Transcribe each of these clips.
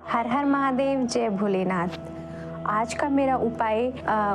हर हर महादेव, जय भोलेनाथ। आज का मेरा उपाय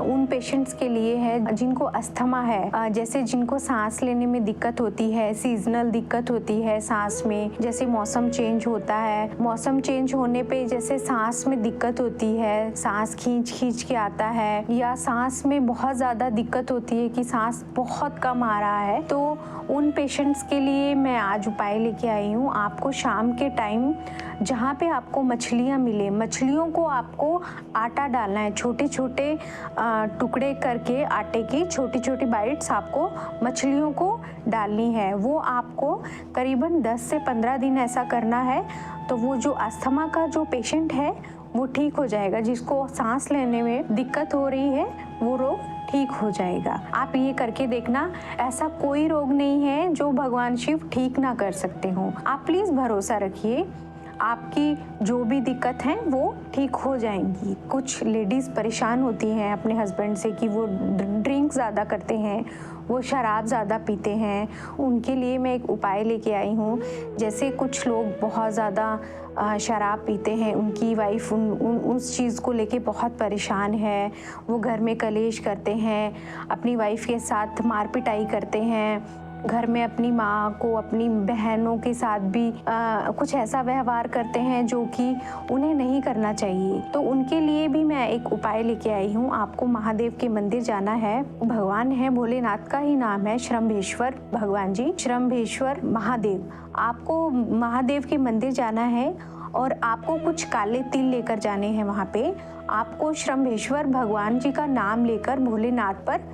उन पेशेंट्स के लिए है जिनको अस्थमा है, जैसे जिनको सांस लेने में दिक्कत होती है, सीजनल दिक्कत होती है सांस में, जैसे मौसम चेंज होता है, मौसम चेंज होने पे जैसे सांस में दिक्कत होती है, सांस खींच खींच के आता है, या सांस में बहुत ज़्यादा दिक्कत होती है कि सांस बहुत कम आ रहा है, तो उन पेशेंट्स के लिए मैं आज उपाय लेके आई हूँ। आपको शाम के टाइम जहाँ पे आपको मछलियाँ मिले, मछलियों को आपको आटा डालना है, छोटे छोटे टुकड़े करके आटे की छोटी छोटी बाइट्स आपको मछलियों को डालनी है। वो आपको करीबन 10 से 15 दिन ऐसा करना है, तो वो जो अस्थमा का जो पेशेंट है वो ठीक हो जाएगा। जिसको सांस लेने में दिक्कत हो रही है वो रोग ठीक हो जाएगा। आप ये करके देखना। ऐसा कोई रोग नहीं है जो भगवान शिव ठीक ना कर सकते हो। आप प्लीज़ भरोसा रखिए, आपकी जो भी दिक्कत है वो ठीक हो जाएंगी। कुछ लेडीज़ परेशान होती हैं अपने हस्बैंड से कि वो ड्रिंक ज़्यादा करते हैं, वो शराब ज़्यादा पीते हैं, उनके लिए मैं एक उपाय लेके आई हूँ। जैसे कुछ लोग बहुत ज़्यादा शराब पीते हैं, उनकी वाइफ उस चीज़ को लेके बहुत परेशान है, वो घर में कलेश करते हैं, अपनी वाइफ के साथ मार पिटाई करते हैं, घर में अपनी माँ को, अपनी बहनों के साथ भी कुछ ऐसा व्यवहार करते हैं जो कि उन्हें नहीं करना चाहिए। तो उनके लिए भी मैं एक उपाय लेके आई हूँ। आपको महादेव के मंदिर जाना है। भगवान है, भोलेनाथ का ही नाम है शंभेश्वर भगवान जी, शंभेश्वर महादेव। आपको महादेव के मंदिर जाना है और आपको कुछ काले तिल लेकर जाने हैं। वहाँ पे आपको शंभेश्वर भगवान जी का नाम लेकर भोलेनाथ पर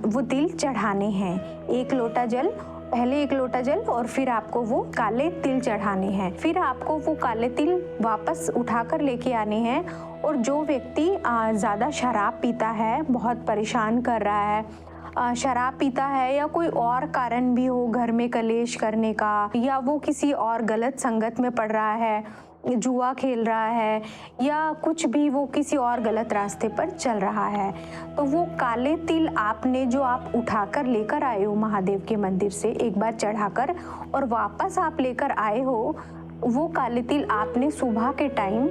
वो तिल चढ़ाने हैं। 1 लोटा जल, पहले 1 लोटा जल और फिर आपको वो काले तिल चढ़ाने हैं। फिर आपको वो काले तिल वापस उठाकर लेके आने हैं। और जो व्यक्ति ज़्यादा शराब पीता है, बहुत परेशान कर रहा है, शराब पीता है या कोई और कारण भी हो घर में कलेश करने का, या वो किसी और गलत संगत में पड़ रहा है, जुआ खेल रहा है, या कुछ भी वो किसी और गलत रास्ते पर चल रहा है, तो वो काले तिल आपने जो आप उठाकर लेकर आए हो महादेव के मंदिर से, एक बार चढ़ाकर और वापस आप लेकर आए हो, वो काले तिल आपने सुबह के टाइम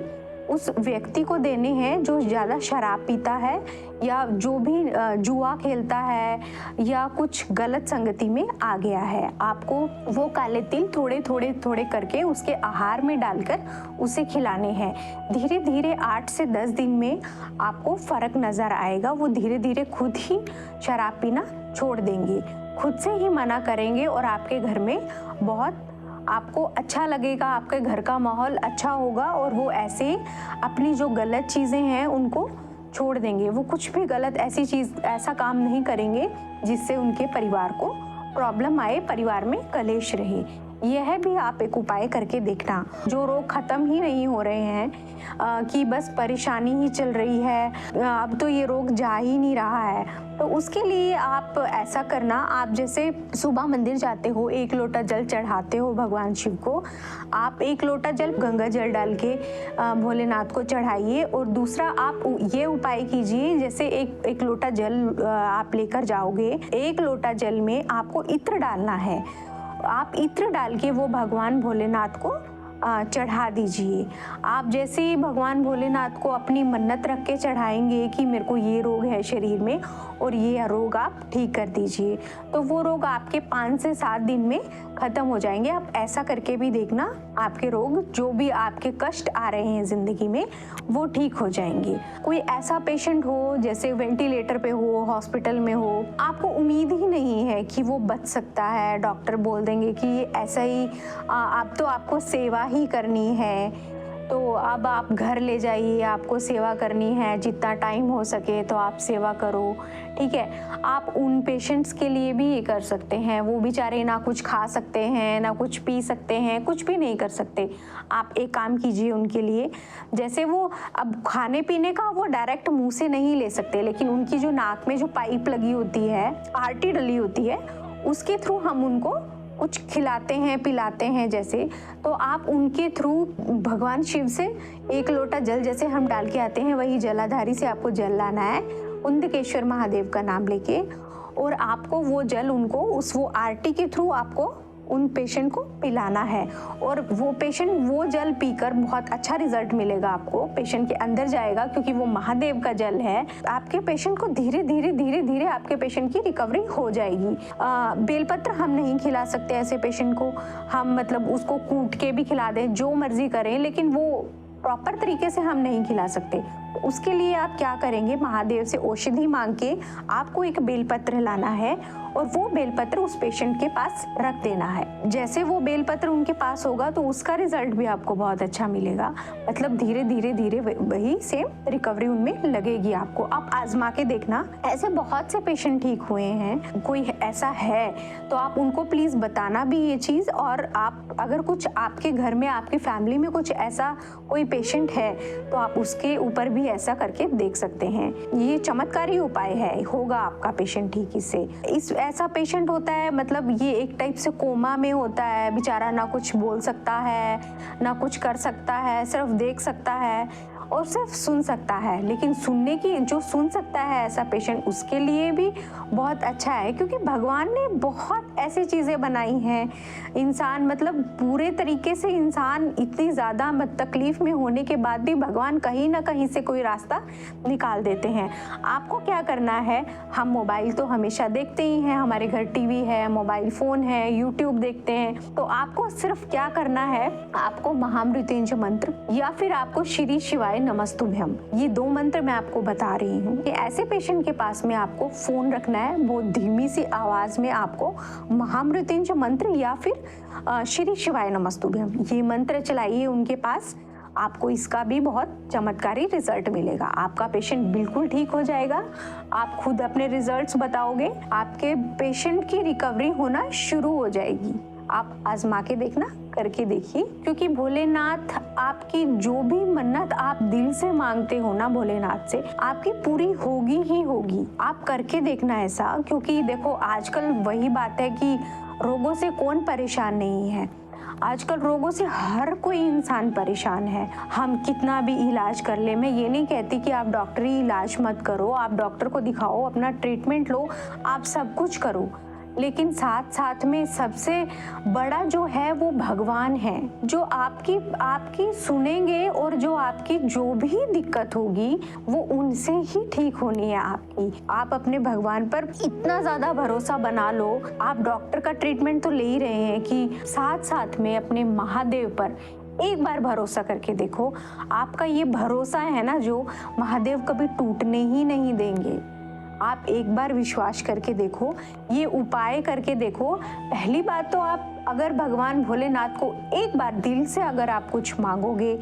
उस व्यक्ति को देने हैं जो ज़्यादा शराब पीता है, या जो भी जुआ खेलता है, या कुछ गलत संगति में आ गया है। आपको वो काले तिल थोड़े थोड़े थोड़े करके उसके आहार में डालकर उसे खिलाने हैं। धीरे धीरे 8 से 10 दिन में आपको फ़र्क नज़र आएगा। वो धीरे धीरे खुद ही शराब पीना छोड़ देंगे, खुद से ही मना करेंगे, और आपके घर में बहुत आपको अच्छा लगेगा, आपके घर का माहौल अच्छा होगा, और वो ऐसे अपनी जो गलत चीज़ें हैं उनको छोड़ देंगे। वो कुछ भी गलत ऐसी चीज़, ऐसा काम नहीं करेंगे जिससे उनके परिवार को प्रॉब्लम आए, परिवार में कलेश रहे। यह भी आप एक उपाय करके देखना। जो रोग ख़त्म ही नहीं हो रहे हैं, कि बस परेशानी ही चल रही है, अब तो ये रोग जा ही नहीं रहा है, तो उसके लिए आप ऐसा करना। आप जैसे सुबह मंदिर जाते हो, 1 लोटा जल चढ़ाते हो भगवान शिव को, आप 1 लोटा जल गंगा जल डाल के भोलेनाथ को चढ़ाइए। और दूसरा आप ये उपाय कीजिए, जैसे एक लोटा जल आप लेकर जाओगे, 1 लोटा जल में आपको इत्र डालना है। आप इत्र डाल के वो भगवान भोलेनाथ को चढ़ा दीजिए। आप जैसे ही भगवान भोलेनाथ को अपनी मन्नत रख के चढ़ाएंगे कि मेरे को ये रोग है शरीर में और ये रोग आप ठीक कर दीजिए, तो वो रोग आपके 5 से 7 दिन में ख़त्म हो जाएंगे। आप ऐसा करके भी देखना, आपके रोग जो भी आपके कष्ट आ रहे हैं ज़िंदगी में वो ठीक हो जाएंगे। कोई ऐसा पेशेंट हो जैसे वेंटिलेटर पे हो, हॉस्पिटल में हो, आपको उम्मीद ही नहीं है कि वो बच सकता है, डॉक्टर बोल देंगे कि ये ऐसा ही अब तो आपको सेवा ही करनी है, तो अब आप घर ले जाइए, आपको सेवा करनी है, जितना टाइम हो सके तो आप सेवा करो, ठीक है। आप उन पेशेंट्स के लिए भी ये कर सकते हैं। वो बेचारे ना कुछ खा सकते हैं, ना कुछ पी सकते हैं, कुछ भी नहीं कर सकते। आप एक काम कीजिए उनके लिए, जैसे वो अब खाने पीने का वो डायरेक्ट मुंह से नहीं ले सकते, लेकिन उनकी जो नाक में जो पाइप लगी होती है, आरटी डली होती है, उसके थ्रू हम उनको कुछ खिलाते हैं, पिलाते हैं जैसे, तो आप उनके थ्रू भगवान शिव से 1 लोटा जल जैसे हम डाल के आते हैं, वही जलाधारी से आपको जल लाना है, उंदकेश्वर महादेव का नाम लेके, और आपको वो जल उनको वो आरती के थ्रू आपको उन पेशेंट को पिलाना है और वो पेशेंट वो जल पीकर बहुत अच्छा रिजल्ट मिलेगा आपको, पेशेंट के अंदर जाएगा क्योंकि वो महादेव का जल है। आपके पेशेंट को धीरे धीरे आपके पेशेंट की रिकवरी हो जाएगी। बेलपत्र हम नहीं खिला सकते ऐसे पेशेंट को, हम मतलब उसको कूट के भी खिला दें, जो मर्जी करें, लेकिन वो प्रॉपर तरीके से हम नहीं खिला सकते। उसके लिए आप क्या करेंगे, महादेव से औषधि मांग के आपको एक बेलपत्र लाना है और वो बेलपत्र उस पेशेंट के पास रख देना है। जैसे वो बेलपत्र उनके पास होगा तो उसका रिजल्ट भी आपको बहुत अच्छा मिलेगा। मतलब धीरे धीरे वही सेम रिकवरी उनमें लगेगी आपको। आप आजमा के देखना, ऐसे बहुत से पेशेंट ठीक हुए हैं। कोई ऐसा है तो आप उनको प्लीज बताना भी ये चीज, और आप अगर कुछ आपके घर में आपकी फैमिली में कुछ ऐसा कोई पेशेंट है तो आप उसके ऊपर भी ऐसा करके देख सकते हैं। ये चमत्कारी उपाय है, होगा आपका पेशेंट ठीक इससे। इस ऐसा पेशेंट होता है, मतलब ये एक टाइप से कोमा में होता है बेचारा, ना कुछ बोल सकता है ना कुछ कर सकता है, सिर्फ देख सकता है और सिर्फ सुन सकता है। लेकिन सुनने की, जो सुन सकता है ऐसा पेशेंट, उसके लिए भी बहुत अच्छा है क्योंकि भगवान ने बहुत ऐसी चीज़ें बनाई हैं। इंसान मतलब पूरे तरीके से इंसान इतनी ज़्यादा तकलीफ में होने के बाद भी भगवान कहीं ना कहीं से कोई रास्ता निकाल देते हैं। आपको क्या करना है, हम मोबाइल तो हमेशा देखते ही हैं, हमारे घर टीवी है, मोबाइल फ़ोन है, यूट्यूब देखते हैं, तो आपको सिर्फ क्या करना है, आपको महामृत्युंजय मंत्र या फिर आपको श्री शिवाय नमस्तुभ्यम, ये 2 मंत्र मैं आपको बता रही हूँ कि ऐसे पेशेंट के पास में आपको फोन रखना है, बहुत धीमी सी आवाज में आपको महामृत्युंजय मंत्र या फिर श्री शिवाय नमस्तुभ्यम ये मंत्र चलाइए उनके पास। आपको इसका भी बहुत चमत्कारी रिजल्ट मिलेगा, आपका पेशेंट बिल्कुल ठीक हो जाएगा। आप खुद अपने रिजल्ट्स बताओगे, आपके पेशेंट की रिकवरी होना शुरू हो जाएगी। आप आजमा के देखना, करके देखिए, क्योंकि भोलेनाथ आपकी जो भी मन्नत आप दिल से मांगते हो ना भोलेनाथ से, आपकी पूरी होगी ही होगी। आप करके देखना ऐसा, क्योंकि देखो आजकल वही बात है कि रोगों से कौन परेशान नहीं है। आजकल रोगों से हर कोई इंसान परेशान है। हम कितना भी इलाज कर ले, मैं ये नहीं कहती कि आप डॉक्टरी इलाज मत करो, आप डॉक्टर को दिखाओ, अपना ट्रीटमेंट लो, आप सब कुछ करो, लेकिन साथ साथ में सबसे बड़ा जो है वो भगवान है, जो आपकी सुनेंगे और जो आपकी जो भी दिक्कत होगी वो उनसे ही ठीक होनी है आपकी। आप अपने भगवान पर इतना ज़्यादा भरोसा बना लो। आप डॉक्टर का ट्रीटमेंट तो ले ही रहे हैं कि साथ साथ में अपने महादेव पर एक बार भरोसा करके देखो। आपका ये भरोसा है ना, जो महादेव कभी टूटने ही नहीं देंगे। आप एक बार विश्वास करके देखो, ये उपाय करके देखो। पहली बात तो आप अगर भगवान भोलेनाथ को एक बार दिल से अगर आप कुछ मांगोगे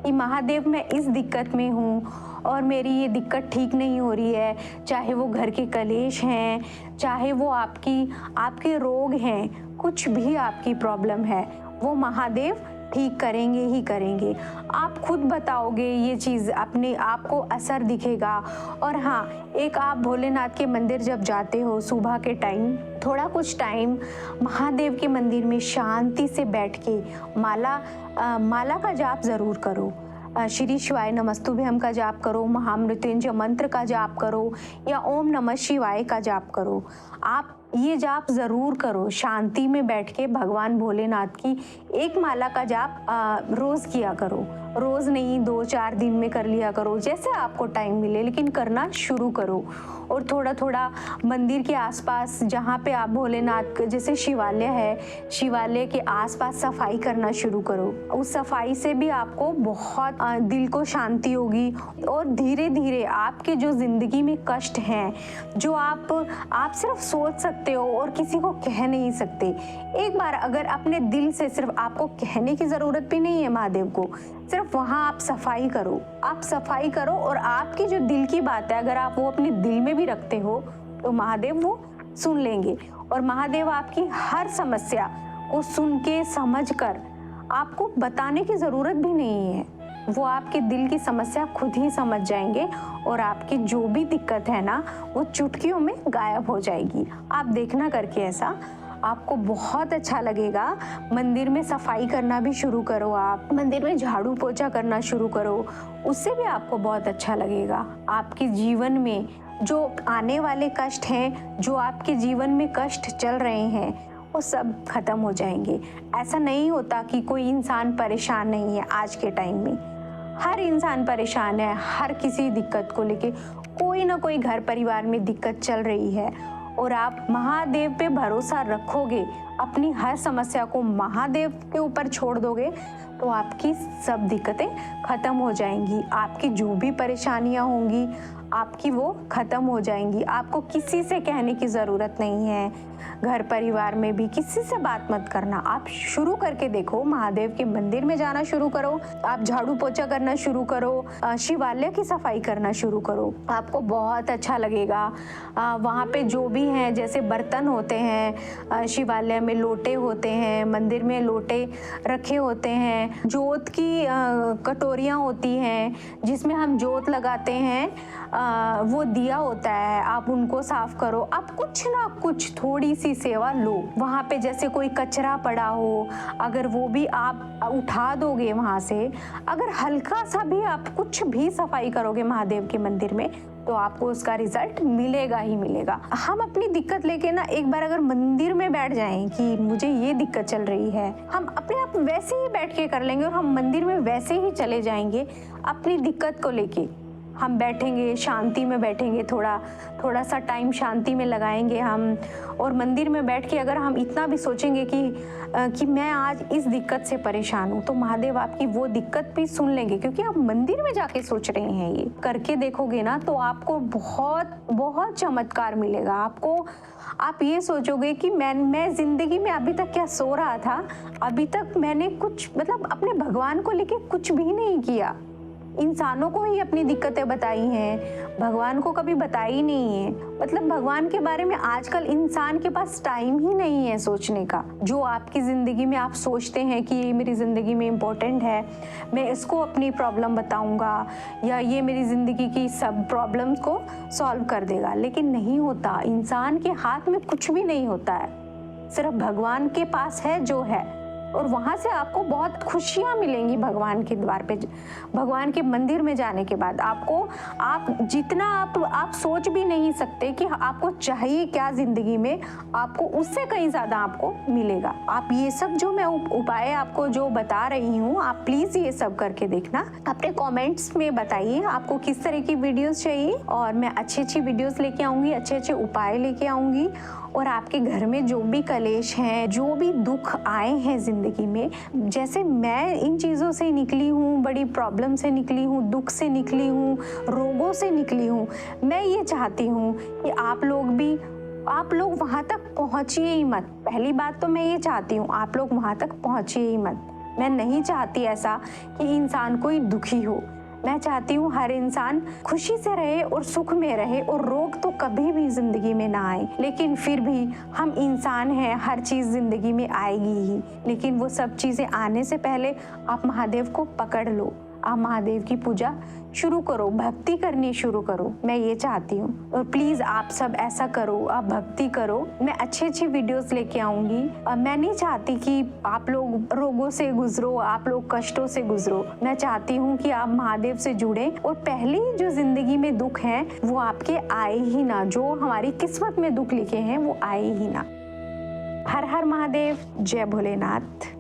कि महादेव मैं इस दिक्कत में हूँ और मेरी ये दिक्कत ठीक नहीं हो रही है, चाहे वो घर के कलेश हैं, चाहे वो आपके रोग हैं, कुछ भी आपकी प्रॉब्लम है, वो महादेव ठीक करेंगे ही करेंगे। आप खुद बताओगे ये चीज़, अपने आप को असर दिखेगा। और हाँ, एक आप भोलेनाथ के मंदिर जब जाते हो सुबह के टाइम, थोड़ा कुछ टाइम महादेव के मंदिर में शांति से बैठ के माला का जाप ज़रूर करो। श्री शिवाय नमस्तुभ्यम का जाप करो, महामृत्युंजय मंत्र का जाप करो या ओम नमः शिवाय का जाप करो। आप ये जाप ज़रूर करो, शांति में बैठ के भगवान भोलेनाथ की एक माला का जाप रोज़ किया करो। रोज़ नहीं, 2-4 दिन में कर लिया करो, जैसे आपको टाइम मिले, लेकिन करना शुरू करो। और थोड़ा थोड़ा मंदिर के आसपास जहाँ पे आप भोलेनाथ, जैसे शिवालय है, शिवालय के आसपास सफाई करना शुरू करो। उस सफाई से भी आपको बहुत दिल को शांति होगी। और धीरे धीरे आपके जो ज़िंदगी में कष्ट हैं, जो आप सिर्फ सोच सकते हो और किसी को कह नहीं सकते, एक बार अगर अपने दिल से, सिर्फ आपको कहने की ज़रूरत भी नहीं है महादेव को, सिर्फ वहाँ आप सफाई करो और आपकी जो दिल की बात है अगर आप वो अपने दिल में भी रखते हो तो महादेव वो सुन लेंगे। और महादेव आपकी हर समस्या को सुन के समझ कर, आपको बताने की ज़रूरत भी नहीं है, वो आपके दिल की समस्या खुद ही समझ जाएंगे और आपकी जो भी दिक्कत है ना वो चुटकियों में गायब हो जाएगी। आप देखना करके ऐसा, आपको बहुत अच्छा लगेगा। मंदिर में सफाई करना भी शुरू करो, आप मंदिर में झाड़ू पोछा करना शुरू करो, उससे भी आपको बहुत अच्छा लगेगा। आपके जीवन में जो आने वाले कष्ट हैं, जो आपके जीवन में कष्ट चल रहे हैं, वो सब खत्म हो जाएंगे। ऐसा नहीं होता कि कोई इंसान परेशान नहीं है। आज के टाइम में हर इंसान परेशान है, हर किसी दिक्कत को लेके कोई ना कोई घर परिवार में दिक्कत चल रही है, और आप महादेव पे भरोसा रखोगे, अपनी हर समस्या को महादेव के ऊपर छोड़ दोगे, तो आपकी सब दिक्कतें खत्म हो जाएंगी। आपकी जो भी परेशानियां होंगी आपकी वो खत्म हो जाएंगी। आपको किसी से कहने की ज़रूरत नहीं है। घर परिवार में भी किसी से बात मत करना। आप शुरू करके देखो, महादेव के मंदिर में जाना शुरू करो, आप झाड़ू पोछा करना शुरू करो, शिवालय की सफाई करना शुरू करो, आपको बहुत अच्छा लगेगा। वहाँ पे जो भी हैं, जैसे बर्तन होते हैं, शिवालय में लोटे होते हैं, मंदिर में लोटे रखे होते हैं, जोत की कटोरियाँ होती हैं जिसमें हम जोत लगाते हैं, वो दिया होता है, आप उनको साफ करो। आप कुछ ना कुछ थोड़ी सी सेवा लो। वहाँ पे जैसे कोई कचरा पड़ा हो, अगर वो भी आप उठा दोगे वहाँ से, अगर हल्का सा भी आप कुछ भी सफाई करोगे महादेव के मंदिर में, तो आपको उसका रिजल्ट मिलेगा ही मिलेगा। हम अपनी दिक्कत लेके ना एक बार अगर मंदिर में बैठ जाएं कि मुझे ये दिक्कत चल रही है, हम अपने आप वैसे ही बैठ के कर लेंगे, और हम मंदिर में वैसे ही चले जाएंगे अपनी दिक्कत को लेके। हम बैठेंगे, शांति में बैठेंगे, थोड़ा सा टाइम शांति में लगाएंगे हम, और मंदिर में बैठ के अगर हम इतना भी सोचेंगे कि मैं आज इस दिक्कत से परेशान हूँ, तो महादेव आपकी वो दिक्कत भी सुन लेंगे, क्योंकि आप मंदिर में जाके सोच रहे हैं। ये करके देखोगे ना तो आपको बहुत बहुत चमत्कार मिलेगा। आप ये सोचोगे कि मैं जिंदगी में अभी तक क्या सो रहा था, अभी तक मैंने कुछ मतलब अपने भगवान को लेके कुछ भी नहीं किया। इंसानों को ही अपनी दिक्कतें बताई हैं, भगवान को कभी बताई नहीं है। मतलब भगवान के बारे में आजकल इंसान के पास टाइम ही नहीं है सोचने का। जो आपकी ज़िंदगी में आप सोचते हैं कि ये मेरी ज़िंदगी में इम्पोर्टेंट है, मैं इसको अपनी प्रॉब्लम बताऊंगा, या ये मेरी ज़िंदगी की सब प्रॉब्लम्स को सॉल्व कर देगा, लेकिन नहीं होता। इंसान के हाथ में कुछ भी नहीं होता है, सिर्फ भगवान के पास है जो है, और वहाँ से आपको बहुत खुशियाँ मिलेंगी। भगवान के द्वार पे, भगवान के मंदिर में जाने के बाद आप जितना आप सोच भी नहीं सकते कि आपको चाहिए क्या ज़िंदगी में, आपको उससे कहीं ज़्यादा आपको मिलेगा। आप ये सब जो मैं उपाय आपको जो बता रही हूँ, आप प्लीज़ ये सब करके देखना। अपने कमेंट्स में बताइए आपको किस तरह की वीडियोस चाहिए, और मैं अच्छी वीडियोस लेके आऊँगी, अच्छे उपाय लेके आऊँगी। और आपके घर में जो भी कलेश हैं, जो भी दुख आए हैं ज़िंदगी में, जैसे मैं इन चीज़ों से निकली हूँ, बड़ी प्रॉब्लम से निकली हूँ, दुख से निकली हूँ, रोगों से निकली हूँ, मैं ये चाहती हूँ कि आप लोग वहाँ तक पहुँचिए ही मत। पहली बात तो मैं ये चाहती हूँ, आप लोग वहाँ तक पहुँचिए ही मत। मैं नहीं चाहती ऐसा कि इंसान कोई दुखी हो। मैं चाहती हूँ हर इंसान खुशी से रहे और सुख में रहे, और रोग तो कभी भी जिंदगी में ना आए। लेकिन फिर भी हम इंसान हैं, हर चीज़ जिंदगी में आएगी ही, लेकिन वो सब चीज़ें आने से पहले आप महादेव को पकड़ लो, आप महादेव की पूजा शुरू करो, भक्ति करनी शुरू करो। मैं ये चाहती हूँ, और प्लीज़ आप सब ऐसा करो, आप भक्ति करो। मैं अच्छी वीडियोस लेके आऊँगी। मैं नहीं चाहती कि आप लोग रोगों से गुजरो, आप लोग कष्टों से गुजरो। मैं चाहती हूँ कि आप महादेव से जुड़ें, और पहले जो जिंदगी में दुख हैं वो आपके आए ही ना, जो हमारी किस्मत में दुख लिखे हैं वो आए ही ना। हर हर महादेव, जय भोलेनाथ।